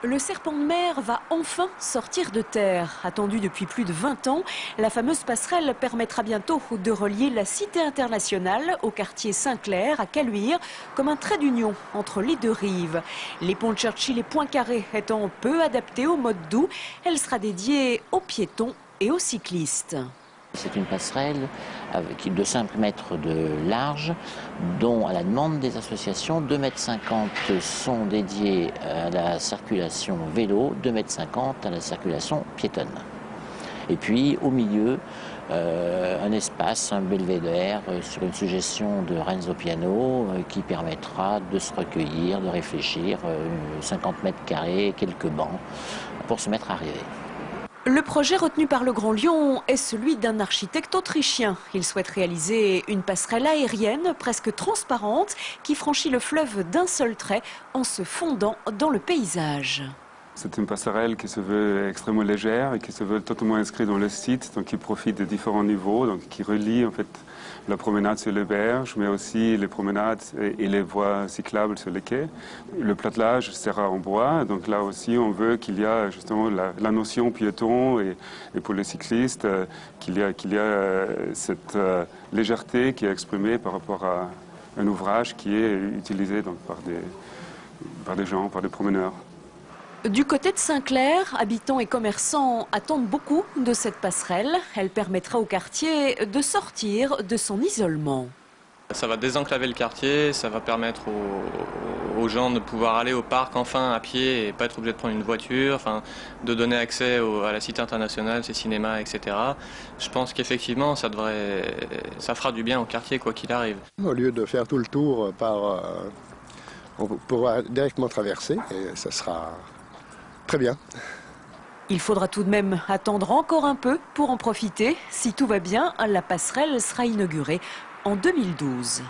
Le serpent de mer va enfin sortir de terre. Attendue depuis plus de 20 ans, la fameuse passerelle permettra bientôt de relier la cité internationale au quartier Saint-Clair à Caluire comme un trait d'union entre les deux rives. Les ponts de Churchill et Poincaré étant peu adaptés au mode doux, elle sera dédiée aux piétons et aux cyclistes. C'est une passerelle de 5 mètres de large, dont à la demande des associations, 2,50 m sont dédiés à la circulation vélo, 2,50 m à la circulation piétonne. Et puis au milieu, un espace, un belvédère sur une suggestion de Renzo Piano qui permettra de se recueillir, de réfléchir, 50 mètres carrés, quelques bancs pour se mettre à rêver. Le projet retenu par le Grand Lyon est celui d'un architecte autrichien. Il souhaite réaliser une passerelle aérienne presque transparente qui franchit le fleuve d'un seul trait en se fondant dans le paysage. C'est une passerelle qui se veut extrêmement légère et qui se veut totalement inscrite dans le site, donc qui profite de différents niveaux, donc qui relie en fait la promenade sur les berges, mais aussi les promenades et les voies cyclables sur les quais. Le platelage sera en bois, donc là aussi on veut qu'il y ait justement la notion piéton et pour les cyclistes, qu'il y a cette légèreté qui est exprimée par rapport à un ouvrage qui est utilisé donc, par des gens, par des promeneurs. Du côté de Saint-Clair, habitants et commerçants attendent beaucoup de cette passerelle. Elle permettra au quartier de sortir de son isolement. Ça va désenclaver le quartier, ça va permettre aux gens de pouvoir aller au parc enfin à pied et pas être obligé de prendre une voiture, enfin, de donner accès à la cité internationale, ses cinémas, etc. Je pense qu'effectivement ça fera du bien au quartier quoi qu'il arrive. Au lieu de faire tout le tour on pourra directement traverser et ça sera très bien. Il faudra tout de même attendre encore un peu pour en profiter. Si tout va bien, la passerelle sera inaugurée en 2012.